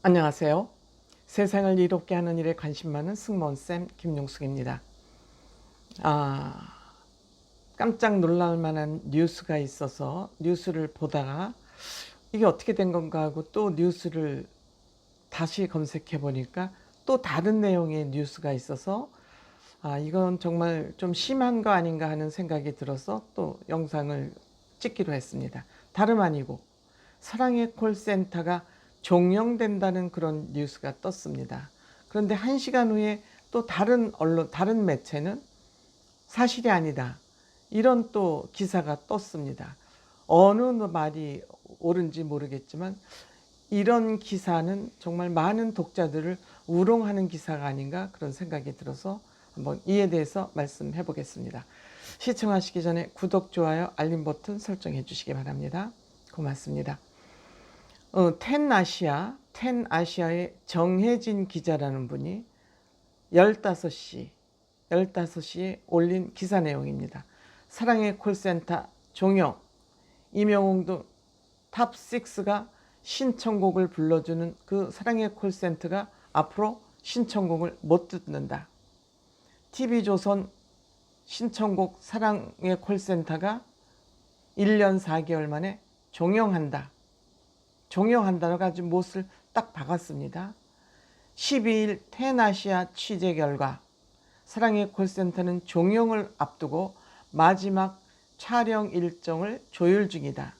안녕하세요. 세상을 이롭게 하는 일에 관심 많은 승무원쌤 김용숙입니다. 깜짝 놀랄 만한 뉴스가 있어서 뉴스를 보다가 이게 어떻게 된 건가 하고 또 뉴스를 다시 검색해 보니까 또 다른 내용의 뉴스가 있어서 이건 정말 좀 심한 거 아닌가 하는 생각이 들어서 또 영상을 찍기로 했습니다. 다름 아니고 사랑의 콜센터가 종영된다는 그런 뉴스가 떴습니다. 그런데 1시간 후에 또 다른 언론, 다른 매체는 사실이 아니다, 이런 또 기사가 떴습니다. 어느 말이 옳은지 모르겠지만 이런 기사는 정말 많은 독자들을 우롱하는 기사가 아닌가 그런 생각이 들어서 한번 이에 대해서 말씀해 보겠습니다. 시청하시기 전에 구독, 좋아요, 알림 버튼 설정해 주시기 바랍니다. 고맙습니다. 텐아시아의 정혜진 기자라는 분이 15시에 올린 기사 내용입니다. 사랑의 콜센터 종영, 임영웅 등 탑6가 신청곡을 불러주는 그 사랑의 콜센터가 앞으로 신청곡을 못 듣는다. TV조선 신청곡 사랑의 콜센터가 1년 4개월 만에 종영한다. 종영한다고 아주 못을 딱 박았습니다. 12일 텐아시아 취재 결과 사랑의 콜센터는 종영을 앞두고 마지막 촬영 일정을 조율 중이다.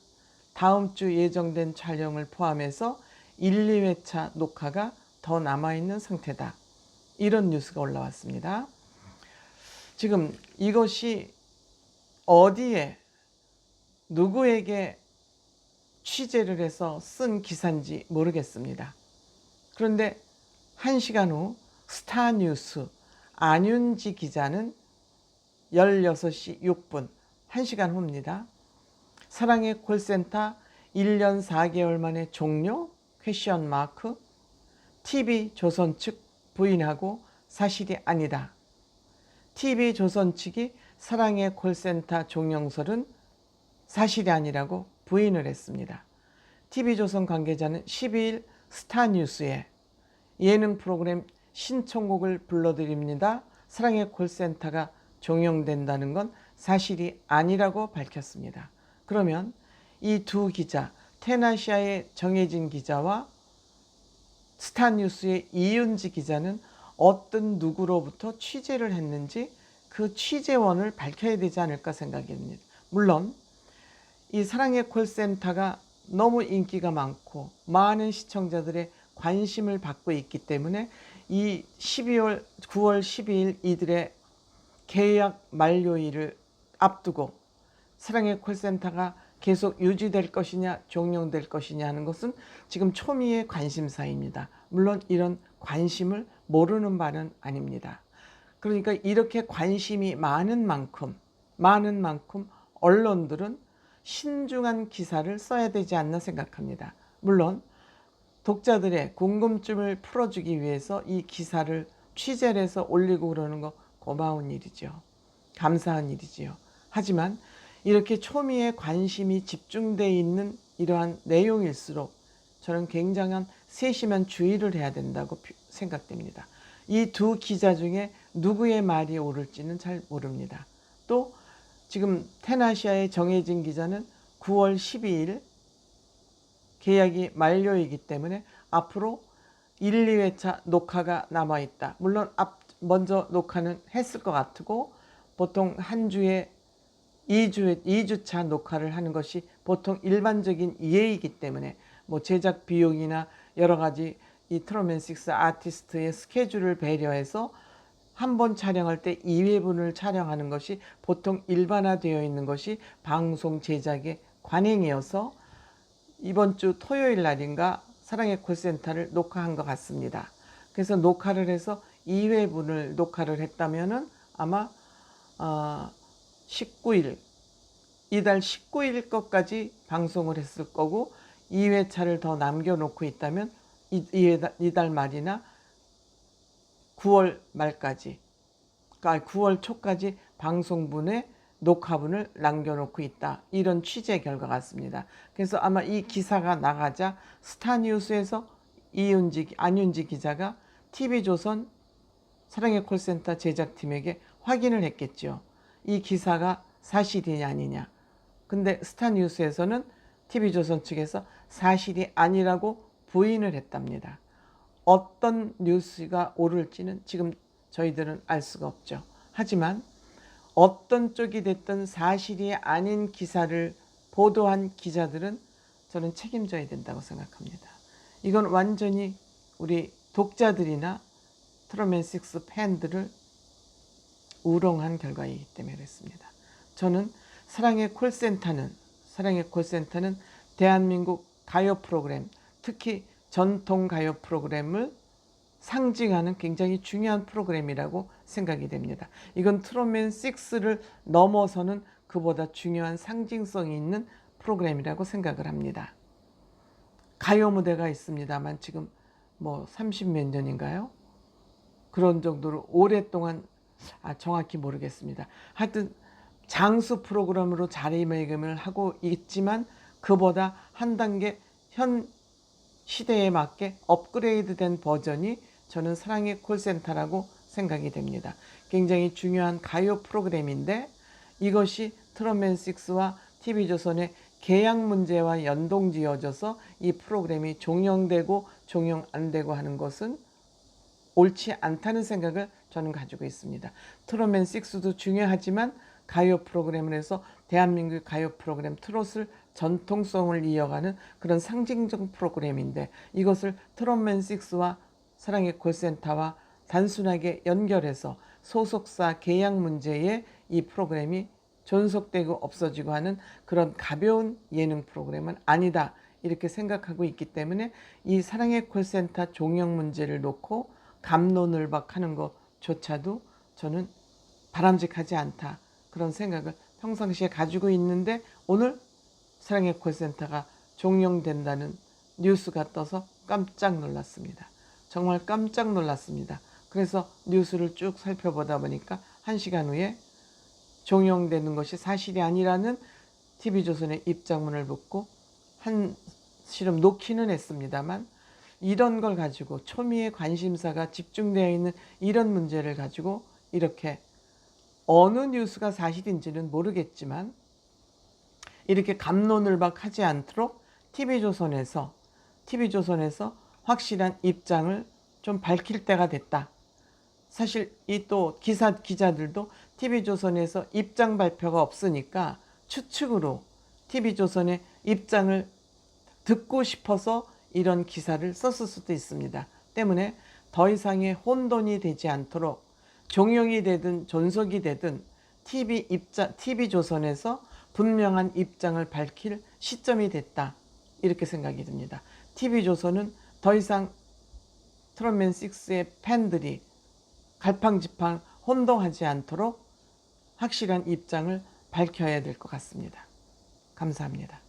다음 주 예정된 촬영을 포함해서 1, 2회차 녹화가 더 남아있는 상태다. 이런 뉴스가 올라왔습니다. 지금 이것이 어디에 누구에게 취재를 해서 쓴 기사인지 모르겠습니다. 그런데 1시간 후 스타뉴스 안윤지 기자는 16시 6분, 1시간 후입니다. 사랑의 콜센터 1년 4개월 만에 종료? 퀘션 마크. TV조선 측 부인하고 사실이 아니다. TV조선 측이 사랑의 콜센터 종영설은 사실이 아니라고 부인을 했습니다. TV조선 관계자는 12일 스타뉴스에 예능 프로그램 신청곡을 불러드립니다. 사랑의 콜센터가 종영된다는 건 사실이 아니라고 밝혔습니다. 그러면 이 두 기자, 텐아시아의 정혜진 기자와 스타뉴스의 이윤지 기자는 어떤 누구로부터 취재를 했는지 그 취재원을 밝혀야 되지 않을까 생각합니다. 물론 이 사랑의 콜센터가 너무 인기가 많고 많은 시청자들의 관심을 받고 있기 때문에 이 9월 12일 이들의 계약 만료일을 앞두고 사랑의 콜센터가 계속 유지될 것이냐 종영될 것이냐 하는 것은 지금 초미의 관심사입니다. 물론 이런 관심을 모르는 바는 아닙니다. 그러니까 이렇게 관심이 많은 만큼 언론들은 신중한 기사를 써야 되지 않나 생각합니다. 물론 독자들의 궁금증을 풀어주기 위해서 이 기사를 취재를 해서 올리고 그러는 거 고마운 일이죠. 감사한 일이지요. 하지만 이렇게 초미의 관심이 집중되어 있는 이러한 내용일수록 저는 굉장한 세심한 주의를 해야 된다고 생각됩니다. 이 두 기자 중에 누구의 말이 옳을지는 잘 모릅니다. 또 지금 텐아시아의 정혜진 기자는 9월 12일 계약이 만료이기 때문에 앞으로 1, 2회차 녹화가 남아있다. 물론 먼저 녹화는 했을 것 같고 보통 한 주에 2주차 녹화를 하는 것이 보통 일반적인 예이기 때문에 뭐 제작 비용이나 여러 가지 이 트로맨식스 아티스트의 스케줄을 배려해서 한 번 촬영할 때 2회분을 촬영하는 것이 보통 일반화되어 있는 것이 방송 제작의 관행이어서 이번 주 토요일 날인가 사랑의 콜센터를 녹화한 것 같습니다. 그래서 녹화를 해서 2회분을 녹화를 했다면은 아마 19일, 이달 19일 것까지 방송을 했을 거고 2회차를 더 남겨놓고 있다면 이달 말이나 9월 말까지, 그러니까 9월 초까지 방송분의 녹화분을 남겨놓고 있다. 이런 취재 결과 같습니다. 그래서 아마 이 기사가 나가자 스타뉴스에서 안윤지 기자가 TV조선 사랑의 콜센터 제작팀에게 확인을 했겠죠. 이 기사가 사실이냐 아니냐. 근데 스타뉴스에서는 TV조선 측에서 사실이 아니라고 부인을 했답니다. 어떤 뉴스가 옳을지는 지금 저희들은 알 수가 없죠. 하지만 어떤 쪽이 됐든 사실이 아닌 기사를 보도한 기자들은 저는 책임져야 된다고 생각합니다. 이건 완전히 우리 독자들이나 트롯맨6 팬들을 우롱한 결과이기 때문에 그렇습니다. 저는 사랑의 콜센터는 대한민국 가요 프로그램, 특히 전통 가요 프로그램을 상징하는 굉장히 중요한 프로그램이라고 생각이 됩니다. 이건 트롯맨6를 넘어서는 그보다 중요한 상징성이 있는 프로그램이라고 생각을 합니다. 가요 무대가 있습니다만 지금 뭐 30몇 년인가요? 그런 정도로 오랫동안 정확히 모르겠습니다. 하여튼 장수 프로그램으로 자리매김을 하고 있지만 그보다 한 단계 현 시대에 맞게 업그레이드된 버전이 저는 사랑의 콜센터라고 생각이 됩니다. 굉장히 중요한 가요 프로그램인데 이것이 트롯맨6와 TV조선의 계약 문제와 연동지어져서 이 프로그램이 종영되고 종영 안 되고 하는 것은 옳지 않다는 생각을 저는 가지고 있습니다. 트롯맨6도 중요하지만 가요 프로그램을 해서 대한민국 가요 프로그램 트롯을 전통성을 이어가는 그런 상징적 프로그램인데 이것을 트롯맨6와 사랑의 콜센터와 단순하게 연결해서 소속사 계약 문제에 이 프로그램이 존속되고 없어지고 하는 그런 가벼운 예능 프로그램은 아니다 이렇게 생각하고 있기 때문에 이 사랑의 콜센터 종영 문제를 놓고 갑론을박하는 것조차도 저는 바람직하지 않다 그런 생각을 평상시에 가지고 있는데 오늘 사랑의 콜센터가 종영된다는 뉴스가 떠서 깜짝 놀랐습니다. 정말 깜짝 놀랐습니다. 그래서 뉴스를 쭉 살펴보다 보니까 1시간 후에 종영되는 것이 사실이 아니라는 TV조선의 입장문을 듣고 한시름 놓기는 했습니다만 이런 걸 가지고 초미의 관심사가 집중되어 있는 이런 문제를 가지고 이렇게 어느 뉴스가 사실인지는 모르겠지만 이렇게 갑론을박하지 않도록 TV조선에서 확실한 입장을 좀 밝힐 때가 됐다. 사실 이 또 기자들도 TV조선에서 입장 발표가 없으니까 추측으로 TV조선의 입장을 듣고 싶어서 이런 기사를 썼을 수도 있습니다. 때문에 더 이상의 혼돈이 되지 않도록 종영이 되든 존속이 되든 TV조선에서 분명한 입장을 밝힐 시점이 됐다. 이렇게 생각이 듭니다. TV조선은 더 이상 트롯맨6의 팬들이 갈팡질팡 혼동하지 않도록 확실한 입장을 밝혀야 될 것 같습니다. 감사합니다.